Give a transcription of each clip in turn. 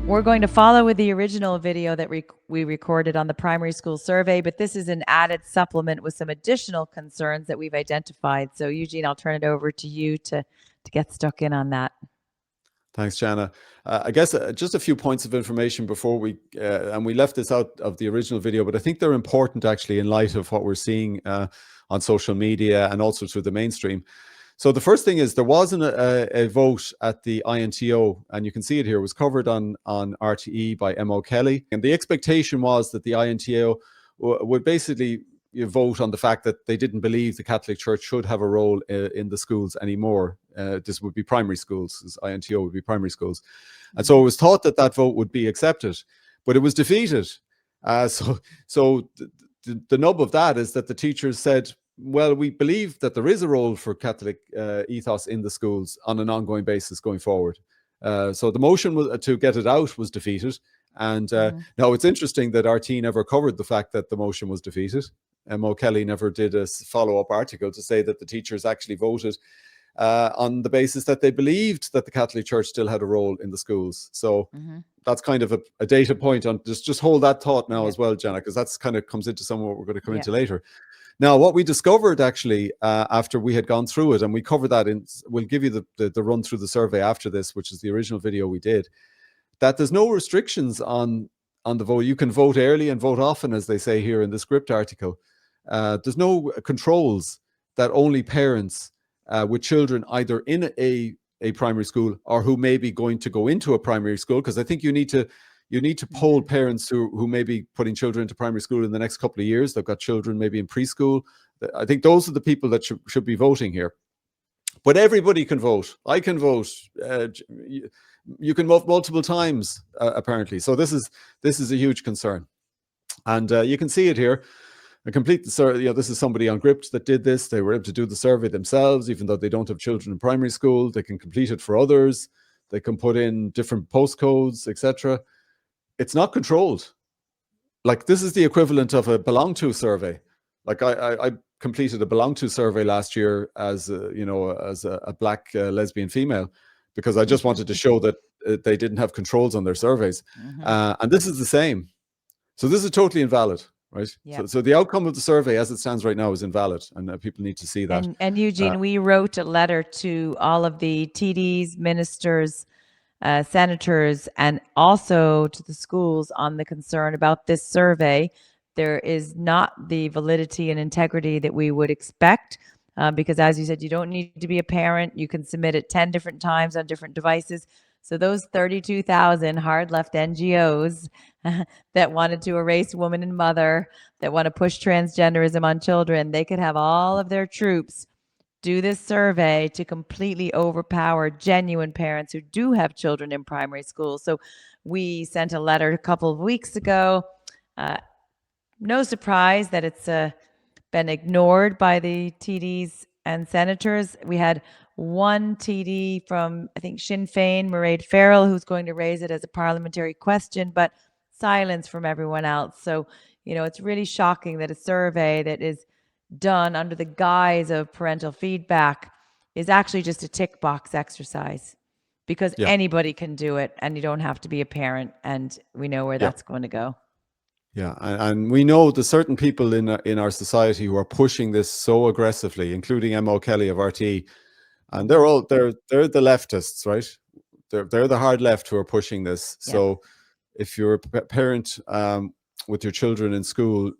We're going to follow with the original video that we recorded on the primary school survey, but this is an added supplement with some additional concerns that we've identified. So Eugene, I'll turn it over to you to get stuck in on that. Thanks, Jana. I guess just a few points of information before and we left this out of the original video, but I think they're important actually in light of what we're seeing on social media and also through the mainstream. So the first thing is there wasn't a vote at the INTO, and you can see it here, it was covered on RTE by M.O. Kelly. And the expectation was that the INTO would basically vote on the fact that they didn't believe the Catholic Church should have a role in the schools anymore. This would be primary schools, as INTO would be primary schools. And so it was thought that that vote would be accepted, but it was defeated. So the nub of that is that the teachers said, well, we believe that there is a role for Catholic ethos in the schools on an ongoing basis going forward. So the motion to get it out was defeated. And now it's interesting that RT never covered the fact that the motion was defeated. M.O. Kelly never did a follow-up article to say that the teachers actually voted on the basis that they believed that the Catholic Church still had a role in the schools. So that's kind of a data point on just hold that thought now as well, Jana, because that's kind of comes into some of what we're going to come into later. Now, what we discovered actually after we had gone through it, and we covered that we'll give you the run through the survey after this, which is the original video we did, that there's no restrictions on the vote. You can vote early and vote often, as they say here in the script article. There's no controls that only parents with children either in a primary school or who may be going to go into a primary school, because I think you need to poll parents who may be putting children into primary school in the next couple of years. They've got children maybe in preschool. I think those are the people that should be voting here. But everybody can vote. I can vote. You can vote multiple times, apparently. So this is a huge concern. And you can see it here. A complete survey. This is somebody on Gript that did this. They were able to do the survey themselves, even though they don't have children in primary school. They can complete it for others. They can put in different postcodes, etc. It's not controlled. Like, this is the equivalent of a belong to survey. Like I completed a belong to survey last year as a black lesbian female, because I just wanted to show that they didn't have controls on their surveys. And this is the same. So this is totally invalid, right? Yep. So the outcome of the survey as it stands right now is invalid, and people need to see that. And Eugene, we wrote a letter to all of the TDs, ministers, senators, and also to the schools on the concern about this survey. There is not the validity and integrity that we would expect, because as you said, you don't need to be a parent. You can submit it 10 different times on different devices. So those 32,000 hard left NGOs that wanted to erase woman and mother, that want to push transgenderism on children, they could have all of their troops do this survey to completely overpower genuine parents who do have children in primary school. So we sent a letter a couple of weeks ago. No surprise that it's been ignored by the TDs and senators. We had one TD from, I think, Sinn Féin, Mairead Farrell, who's going to raise it as a parliamentary question, but silence from everyone else. So, it's really shocking that a survey that is done under the guise of parental feedback is actually just a tick box exercise, because anybody can do it and you don't have to be a parent, and we know where that's going to go. Yeah, and we know there's certain people in our society who are pushing this so aggressively, including M.O. Kelly of RT, and they're the leftists, right? They're the hard left who are pushing this. Yeah. So if you're a parent with your children in school,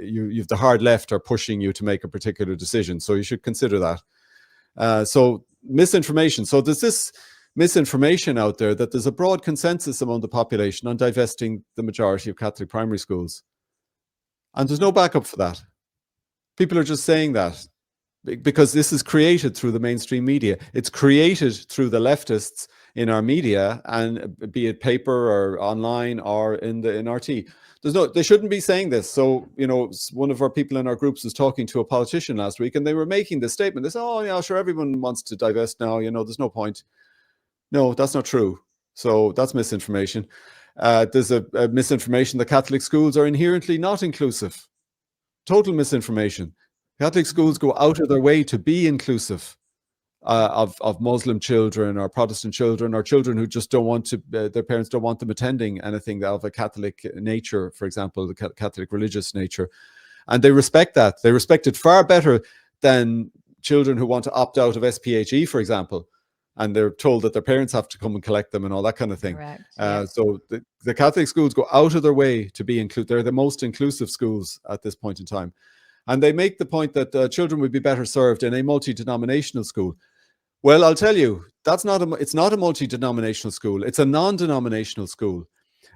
you've the hard left are pushing you to make a particular decision. So you should consider that. So misinformation. So there's this misinformation out there that there's a broad consensus among the population on divesting the majority of Catholic primary schools. And there's no backup for that. People are just saying that because this is created through the mainstream media. It's created through the leftists in our media, and be it paper or online or in RT. They shouldn't be saying this. So, one of our people in our groups was talking to a politician last week, and they were making this statement. They said, oh, yeah, sure, everyone wants to divest now. There's no point. No, that's not true. So that's misinformation. There's a misinformation that Catholic schools are inherently not inclusive. Total misinformation. Catholic schools go out of their way to be inclusive. of Muslim children or Protestant children or children who just don't want to, their parents don't want them attending anything of a Catholic nature, for example, the Catholic religious nature. And they respect that. They respect it far better than children who want to opt out of SPHE, for example, and they're told that their parents have to come and collect them and all that kind of thing. Correct. Yeah. So the Catholic schools go out of their way to be inclusive. They're the most inclusive schools at this point in time. And they make the point that children would be better served in a multi-denominational school. Well, I'll tell you, it's not a multi-denominational school. It's a non-denominational school.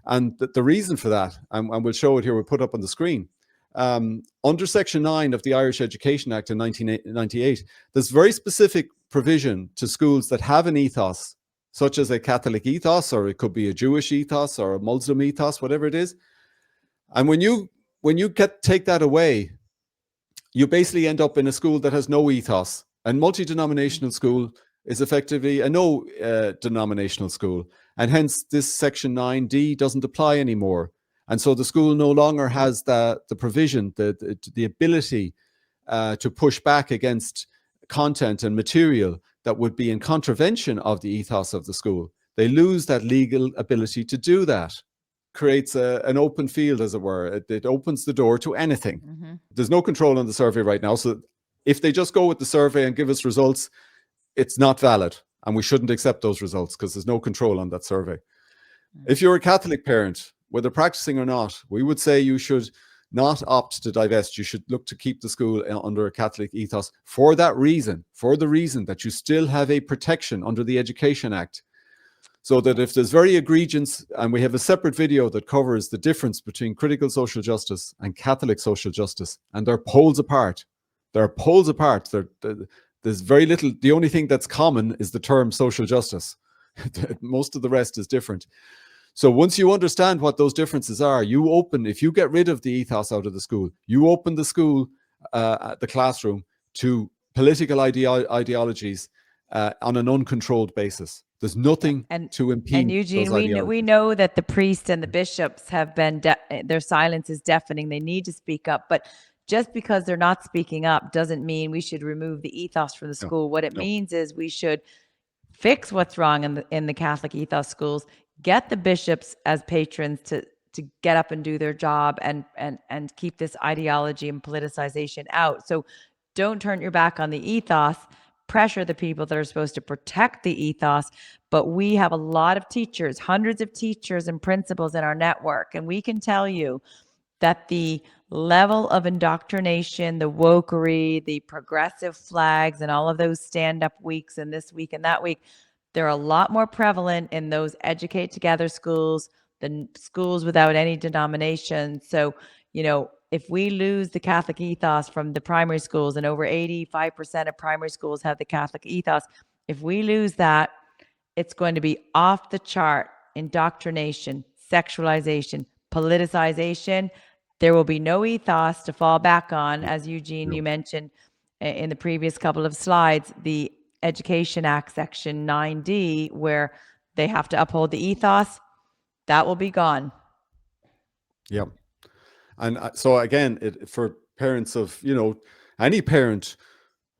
And the reason for that, and we'll show it here, we'll put up on the screen. Under Section 9 of the Irish Education Act in 1998, there's very specific provision to schools that have an ethos, such as a Catholic ethos, or it could be a Jewish ethos or a Muslim ethos, whatever it is. And when you take that away, you basically end up in a school that has no ethos. And multi-denominational school is effectively a no denominational school. And hence this Section 9D doesn't apply anymore. And so the school no longer has the provision, the ability to push back against content and material that would be in contravention of the ethos of the school. They lose that legal ability to do that. Creates an open field, as it were. It opens the door to anything. Mm-hmm. There's no control on the survey right now. So if they just go with the survey and give us results, it's not valid. And we shouldn't accept those results because there's no control on that survey. Mm-hmm. If you're a Catholic parent, whether practicing or not, we would say you should not opt to divest. You should look to keep the school under a Catholic ethos for that reason, for the reason that you still have a protection under the Education Act. So that if there's very egregious, and we have a separate video that covers the difference between critical social justice and Catholic social justice, and they're poles apart. They're poles apart. There's very little, the only thing that's common is the term social justice. Most of the rest is different. So once you understand what those differences are, if you get rid of the ethos out of the school, you open the school, the classroom, to political ideologies on an uncontrolled basis. There's nothing to impede. And Eugene, we know that the priests and the bishops have been, their silence is deafening. They need to speak up. But just because they're not speaking up doesn't mean we should remove the ethos from the school. What it means is we should fix what's wrong in the Catholic ethos schools, get the bishops as patrons to get up and do their job and keep this ideology and politicization out. So don't turn your back on the ethos. Pressure the people that are supposed to protect the ethos. But we have a lot of teachers, hundreds of teachers and principals in our network. And we can tell you that the level of indoctrination, the wokery, the progressive flags, and all of those stand-up weeks and this week and that week, they're a lot more prevalent in those educate together schools than schools without any denomination. So, if we lose the Catholic ethos from the primary schools, and over 85% of primary schools have the Catholic ethos, if we lose that, it's going to be off the chart indoctrination, sexualization, politicization. There will be no ethos to fall back on. As Eugene, you mentioned in the previous couple of slides, the Education Act Section 9D, where they have to uphold the ethos, that will be gone. Yep. And so again, for parents of, any parent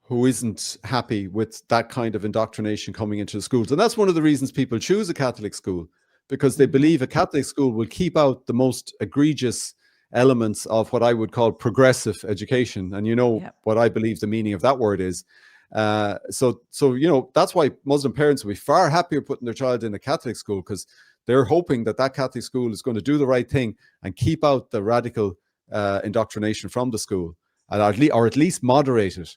who isn't happy with that kind of indoctrination coming into the schools. And that's one of the reasons people choose a Catholic school, because they believe a Catholic school will keep out the most egregious elements of what I would call progressive education. And what I believe the meaning of that word is. So that's why Muslim parents will be far happier putting their child in a Catholic school, because they're hoping that Catholic school is going to do the right thing and keep out the radical indoctrination from the school, or at least moderate it.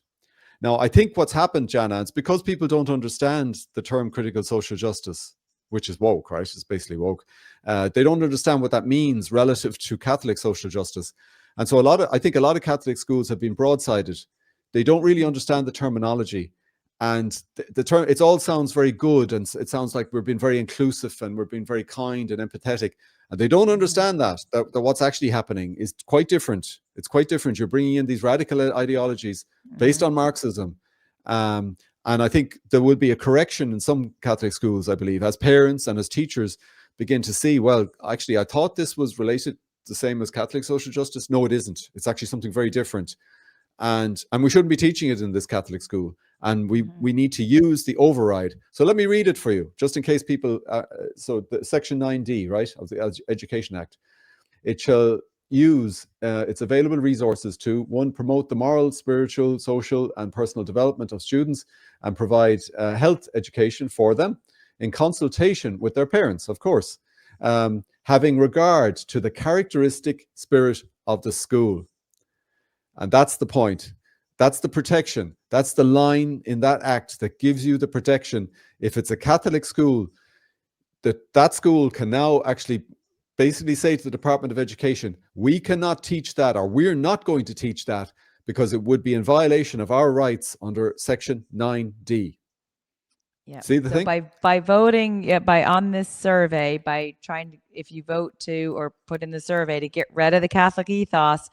Now, I think what's happened, Jana, it's because people don't understand the term critical social justice, which is woke, right? It's basically woke. They don't understand what that means relative to Catholic social justice. And so I think a lot of Catholic schools have been broadsided. They don't really understand the terminology. And the term, it all sounds very good, and it sounds like we're being very inclusive and we're being very kind and empathetic. And they don't understand that what's actually happening is quite different. It's quite different. You're bringing in these radical ideologies based on Marxism. And I think there will be a correction in some Catholic schools, I believe, as parents and as teachers begin to see, well, actually, I thought this was related the same as Catholic social justice. No, it isn't. It's actually something very different. And we shouldn't be teaching it in this Catholic school. and we need to use the override. So let me read it for you, just in case people. So the Section 9D, right, of the Education Act. It shall use its available resources to, one, promote the moral, spiritual, social, and personal development of students, and provide health education for them in consultation with their parents, of course, having regard to the characteristic spirit of the school. And that's the point. That's the protection. That's the line in that act that gives you the protection. If it's a Catholic school, that school can now actually basically say to the Department of Education, we cannot teach that, or we're not going to teach that, because it would be in violation of our rights under Section 9D. Yeah. See the So thing? by voting, by on this survey, by trying to, if you vote to or put in the survey to get rid of the Catholic ethos,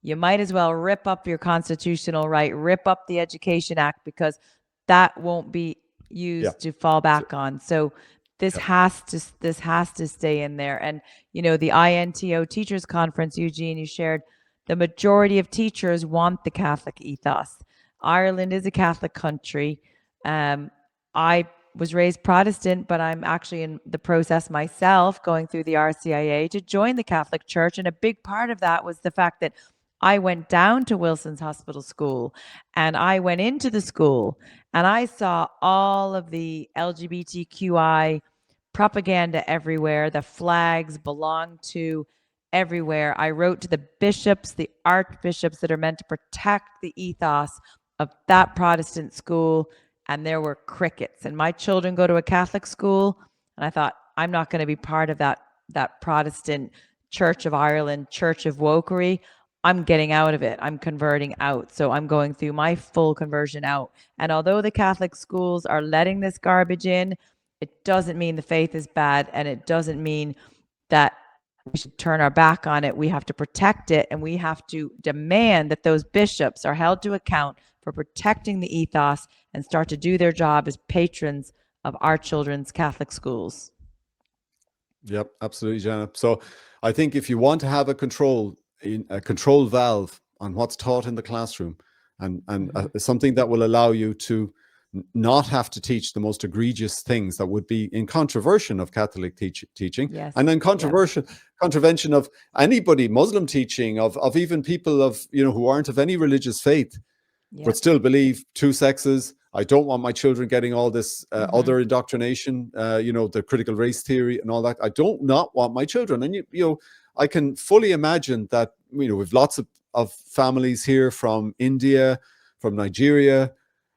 you might as well rip up your constitutional right, rip up the Education Act, because that won't be used to fall back on. So this has to stay in there. And the INTO Teachers Conference, Eugene, you shared, the majority of teachers want the Catholic ethos. Ireland is a Catholic country. I was raised Protestant, but I'm actually in the process myself, going through the RCIA to join the Catholic Church. And a big part of that was the fact that I went down to Wilson's Hospital School, and I went into the school and I saw all of the LGBTQI propaganda everywhere. The flags belong to everywhere. I wrote to the bishops, the archbishops that are meant to protect the ethos of that Protestant school, and there were crickets. And my children go to a Catholic school, and I thought, I'm not going to be part of that Protestant Church of Ireland, Church of Wokery. I'm getting out of it. I'm converting out. So I'm going through my full conversion out. And although the Catholic schools are letting this garbage in, it doesn't mean the faith is bad, and it doesn't mean that we should turn our back on it. We have to protect it, and we have to demand that those bishops are held to account for protecting the ethos and start to do their job as patrons of our children's Catholic schools. Yep, absolutely, Jana. So I think if you want to have a control valve on what's taught in the classroom, and something that will allow you to not have to teach the most egregious things that would be in contravention of Catholic teaching, Yes. and in contravention of anybody, Muslim teaching, of even people of who aren't of any religious faith, but still believe two sexes. I don't want my children getting all this other indoctrination, the critical race theory and all that. I don't not want my children. And I can fully imagine that we've lots of families here from India, from Nigeria,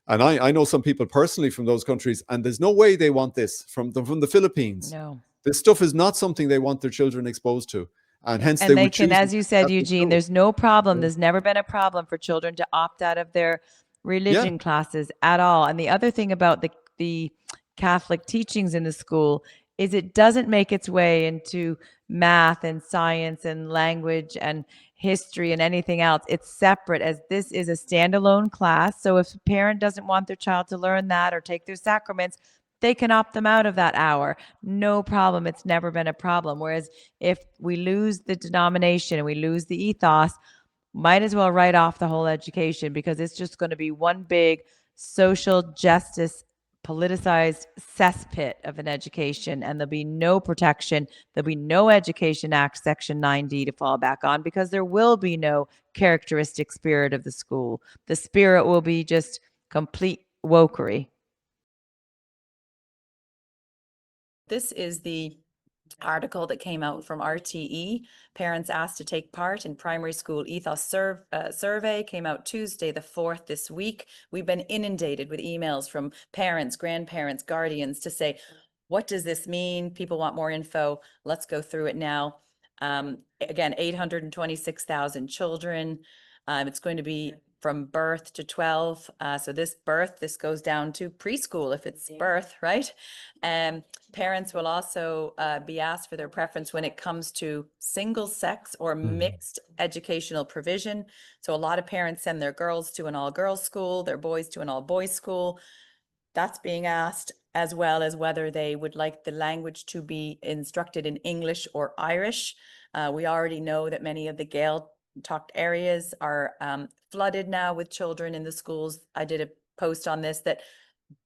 and I know some people personally from those countries, and there's no way they want this from the Philippines. No. This stuff is not something they want their children exposed to. And hence and they would can, choose, as you said, Eugene, there's no problem. There's never been a problem for children to opt out of their religion classes at all. And the other thing about the Catholic teachings in the school is it doesn't make its way into math and science and language and history and anything else. It's separate, as this is a standalone class. So if a parent doesn't want their child to learn that or take their sacraments, they can opt them out of that hour. No problem. It's never been a problem. Whereas if we lose the denomination and we lose the ethos, might as well write off the whole education, because it's just going to be one big social justice politicized cesspit of an education, and there'll be no protection. There'll be no Education Act Section 9D to fall back on, because there will be no characteristic spirit of the school. The spirit will be just complete wokery. This is the article that came out from RTE. Parents asked to take part in Primary School Ethos Survey, came out Tuesday the 4th this week. We've been inundated with emails from parents, grandparents, guardians to say, what does this mean? People want more info. Let's go through it now. Again, 826,000 children. It's going to be from birth to 12. So this goes down to preschool if it's birth, right? Parents will also be asked for their preference when it comes to single sex or mixed educational provision. So a lot of parents send their girls to an all-girls school, their boys to an all-boys school. That's being asked, as well as whether they would like the language to be instructed in English or Irish. We already know that many of the Gael talked areas are flooded now with children in the schools. I did a post on this that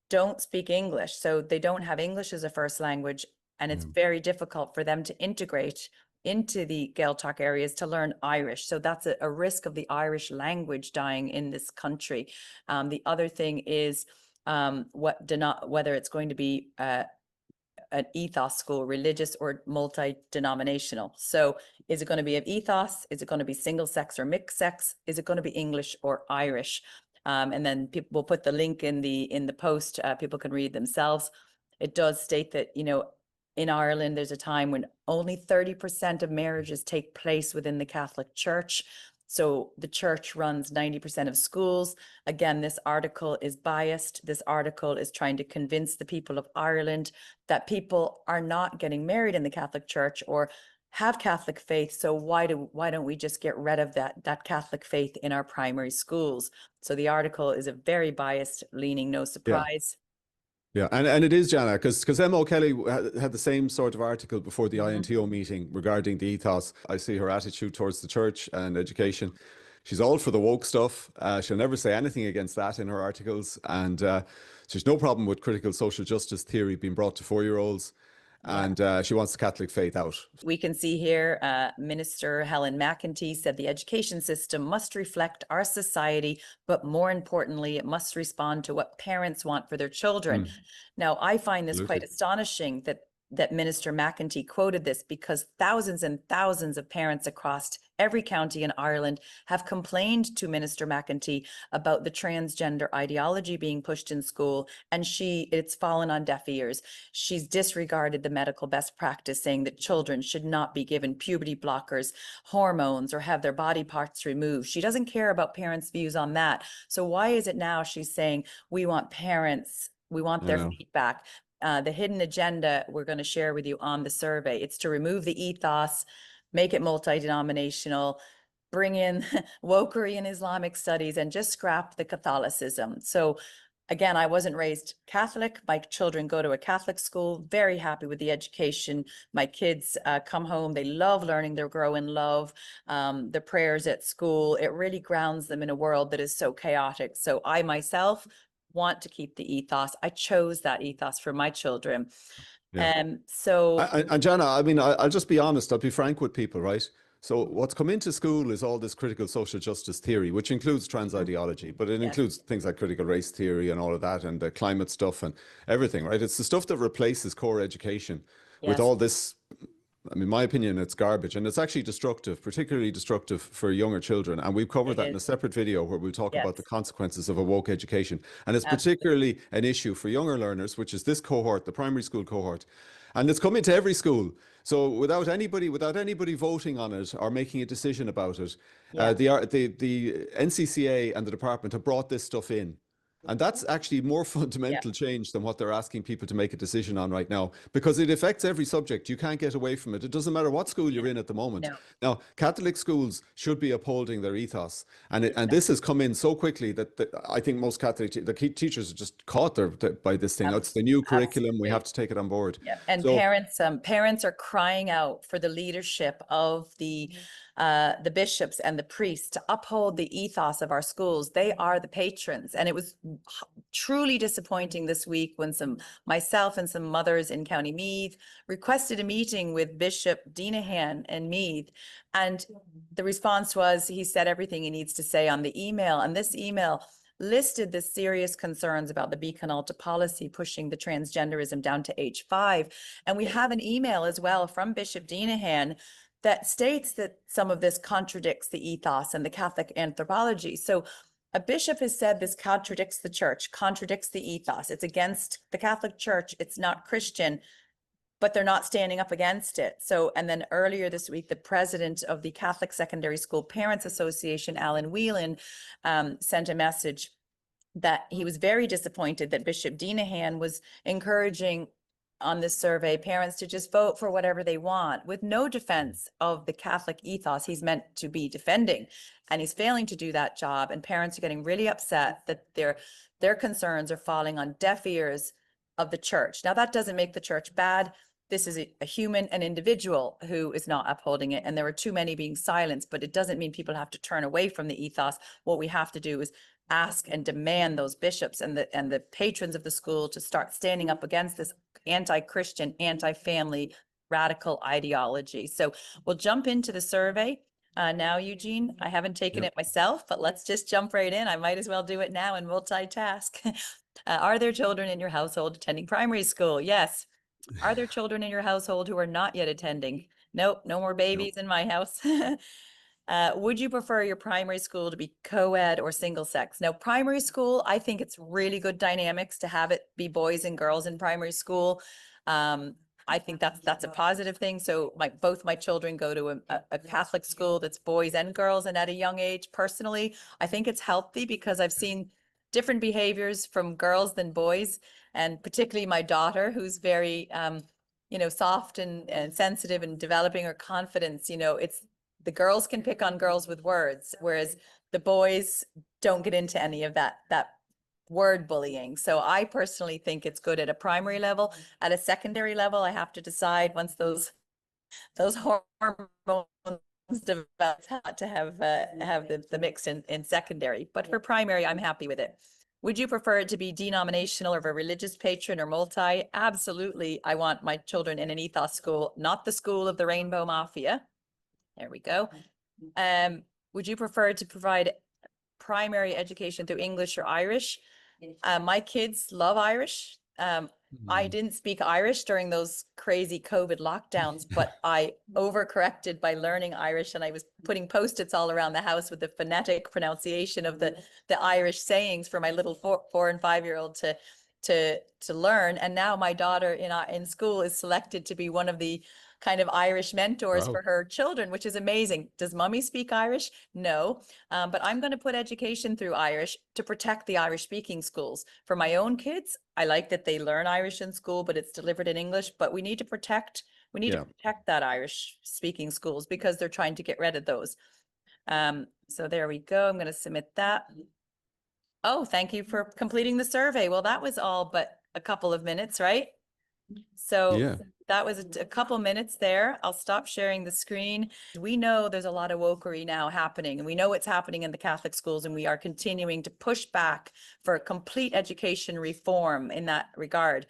don't speak English. So they don't have English as a first language, and it's very difficult for them to integrate into the Gaeltacht areas to learn Irish. So that's a risk of the Irish language dying in this country. The other thing is whether it's going to be an ethos school, religious or multi-denominational. So is it going to be an ethos? Is it going to be single sex or mixed sex? Is it going to be English or Irish? And then people will put the link in the post. People can read themselves. It does state that, you know, in Ireland, there's a time when only 30% of marriages take place within the Catholic Church. So the church runs 90% of schools. Again, this article is biased. This article is trying to convince the people of Ireland that people are not getting married in the Catholic Church or have Catholic faith. So why don't we just get rid of that Catholic faith in our primary schools? So the article is a very biased leaning, no surprise. Yeah, and it is, Jana, because Emma Kelly had the same sort of article before the INTO meeting regarding the ethos. I see her attitude towards the church and education. She's all for the woke stuff. She'll never say anything against that in her articles. And she's no problem with critical social justice theory being brought to 4-year-olds. And she wants the Catholic faith out. We can see here, Minister Helen McEntee said the education system must reflect our society, but more importantly, it must respond to what parents want for their children. Now, I find this quite astonishing that Minister McEntee quoted this, because thousands and thousands of parents across every county in Ireland have complained to Minister McEntee about the transgender ideology being pushed in school, and it's fallen on deaf ears. She's disregarded the medical best practice, saying that children should not be given puberty blockers, hormones, or have their body parts removed. She doesn't care about parents' views on that. So why is it now she's saying we want their feedback? The hidden agenda we're going to share with you on the survey. It's to remove the ethos, make it multi-denominational, bring in wokery and Islamic studies, and just scrap the Catholicism. So again, I wasn't raised Catholic. My children go to a Catholic school, very happy with the education. My kids come home, they love learning, they grow in love. The prayers at school, it really grounds them in a world that is so chaotic. So I myself want to keep the ethos. I chose that ethos for my children. And Jana, I mean, I'll just be honest, I'll be frank with people, right? So what's come into school is all this critical social justice theory, which includes trans ideology, but it includes things like critical race theory and all of that, and the climate stuff and everything, right? It's the stuff that replaces core education with all this. I mean, my opinion, it's garbage, and it's actually destructive, particularly destructive for younger children. And we've covered that in a separate video where we'll talk about the consequences of a woke education. And it's particularly an issue for younger learners, which is this cohort, the primary school cohort. And it's come into every school. So without anybody voting on it or making a decision about it, the NCCA and the department have brought this stuff in. And that's actually more fundamental change than what they're asking people to make a decision on right now, because it affects every subject. You can't get away from it. It doesn't matter what school you're in at the moment. Now, Catholic schools should be upholding their ethos. And this has come in so quickly that I think most Catholic teachers are just caught by this thing. It's the new curriculum. We have to take it on board. And so, parents are crying out for the leadership of the bishops and the priests to uphold the ethos of our schools. They are the patrons. And it was truly disappointing this week when myself and some mothers in County Meath requested a meeting with Bishop Deenahan in Meath. And the response was, he said everything he needs to say on the email. And this email listed the serious concerns about the Beacon Alta policy pushing the transgenderism down to age 5. And we have an email as well from Bishop Deenahan that states that some of this contradicts the ethos and the Catholic anthropology. So a bishop has said this contradicts the church, contradicts the ethos. It's against the Catholic Church. It's not Christian, but they're not standing up against it. So, and then earlier this week, the president of the Catholic Secondary School Parents Association, Alan Whelan, sent a message that he was very disappointed that Bishop Deenahan was encouraging on this survey parents to just vote for whatever they want, with no defense of the Catholic ethos he's meant to be defending. And he's failing to do that job. And parents are getting really upset that their concerns are falling on deaf ears of the church. Now, that doesn't make the church bad. This is a human, an individual who is not upholding it. And there are too many being silenced, but it doesn't mean people have to turn away from the ethos. What we have to do is ask and demand those bishops and the patrons of the school to start standing up against this anti-Christian, anti-family radical ideology. So we'll jump into the survey now, Eugene. I haven't taken it myself, but let's just jump right in. I might as well do it now and multitask. Are there children in your household attending primary school? Yes. Are there children in your household who are not yet attending? Nope, no more babies in my house. Would you prefer your primary school to be co-ed or single sex? Now, primary school, I think it's really good dynamics to have it be boys and girls in primary school. I think that's a positive thing. So both my children go to a Catholic school that's boys and girls, and at a young age. Personally, I think it's healthy because I've seen different behaviors from girls than boys, and particularly my daughter, who's very soft and sensitive and developing her confidence. It's the girls can pick on girls with words, whereas the boys don't get into any of that word bullying. So I personally think it's good at a primary level. At a secondary level, I have to decide once those hormones develop to have the mix in secondary. But for primary, I'm happy with it. Would you prefer it to be denominational or of a religious patron or multi? Absolutely. I want my children in an ethos school, not the school of the Rainbow Mafia. There we go. Would you prefer to provide primary education through English or Irish? My kids love Irish. I didn't speak Irish during those crazy COVID lockdowns, but I overcorrected by learning Irish, and I was putting Post-its all around the house with the phonetic pronunciation of the Irish sayings for my little 4 and 5-year-old to learn. And now my daughter in school is selected to be one of the kind of Irish mentors for her children, which is amazing. Does mommy speak Irish? No, but I'm going to put education through Irish to protect the Irish speaking schools. For my own kids, I like that they learn Irish in school, but it's delivered in English. But we need to protect that Irish speaking schools because they're trying to get rid of those. So there we go. I'm going to submit that. Oh, thank you for completing the survey. Well, that was all but a couple of minutes, right? So that was a couple minutes there. I'll stop sharing the screen. We know there's a lot of wokery now happening, and we know it's happening in the Catholic schools, and we are continuing to push back for complete education reform in that regard.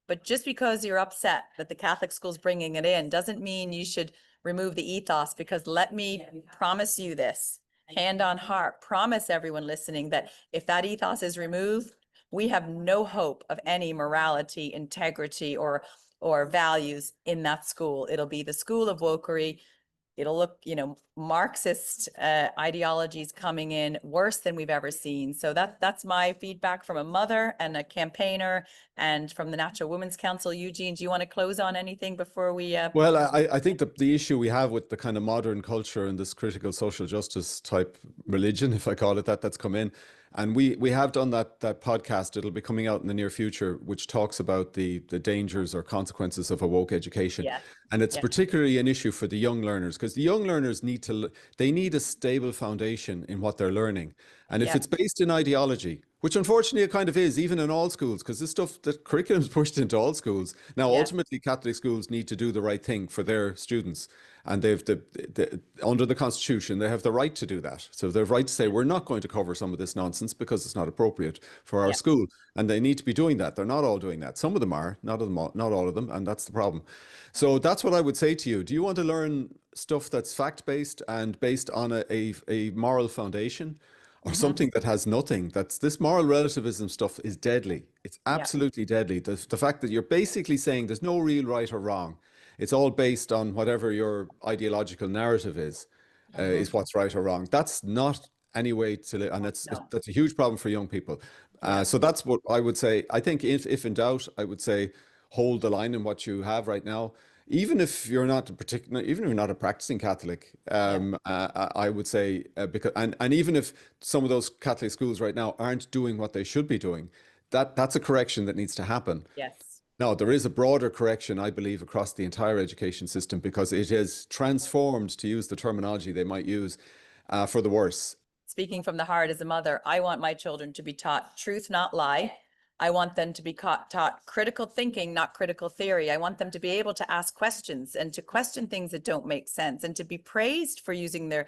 But just because you're upset that the Catholic school's bringing it in doesn't mean you should remove the ethos, because let me promise you this, hand on heart, promise everyone listening that if that ethos is removed, we have no hope of any morality, integrity, or values in that school. It'll be the school of wokery. It'll look, Marxist ideologies coming in worse than we've ever seen. So that's my feedback from a mother and a campaigner, and from the Natural Women's Council. Eugene, do you want to close on anything before we? Well, I think the issue we have with the kind of modern culture and this critical social justice type religion, if I call it that, that's come in. And we have done that podcast. It'll be coming out in the near future, which talks about the dangers or consequences of a woke education. Yeah. And it's particularly an issue for the young learners, because the young learners need a stable foundation in what they're learning. And if it's based in ideology, which unfortunately it kind of is, even in all schools, because this stuff, the curriculum's pushed into all schools. Now, ultimately, Catholic schools need to do the right thing for their students. And they've under the Constitution, they have the right to do that. So they have the right to say, we're not going to cover some of this nonsense because it's not appropriate for our school. And they need to be doing that. They're not all doing that. Some of them are, not all of them. And that's the problem. So that's what I would say to you. Do you want to learn stuff that's fact-based and based on a moral foundation? Or something that has nothing? This moral relativism stuff is deadly. It's absolutely deadly. The fact that you're basically saying there's no real right or wrong. It's all based on whatever your ideological narrative is what's right or wrong. That's not any way to live, and that's a huge problem for young people. So that's what I would say. I think if in doubt, I would say hold the line in what you have right now. Even if you're not a practicing Catholic, I would say because and even if some of those Catholic schools right now aren't doing what they should be doing, that's a correction that needs to happen. Yes. Now, there is a broader correction, I believe, across the entire education system, because it has transformed, to use the terminology they might use, for the worse. Speaking from the heart as a mother, I want my children to be taught truth, not lie, I want them to be taught critical thinking, not critical theory. I want them to be able to ask questions and to question things that don't make sense, and to be praised for using their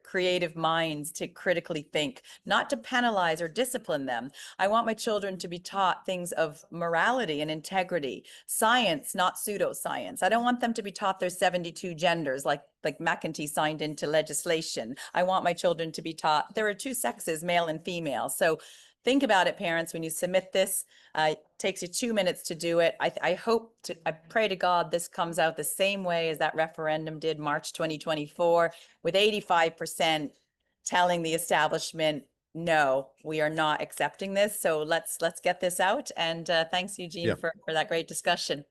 creative minds to critically think, not to penalize or discipline them. I want my children to be taught things of morality and integrity, science, not pseudoscience. I don't want them to be taught there's 72 genders like McEntee signed into legislation. I want my children to be taught there are two sexes, male and female. So think about it, parents, when you submit this. It takes you 2 minutes to do it. I pray to God this comes out the same way as that referendum did March 2024, with 85% telling the establishment, no, we are not accepting this. So let's get this out. And thanks, Eugene, Yeah. for that great discussion.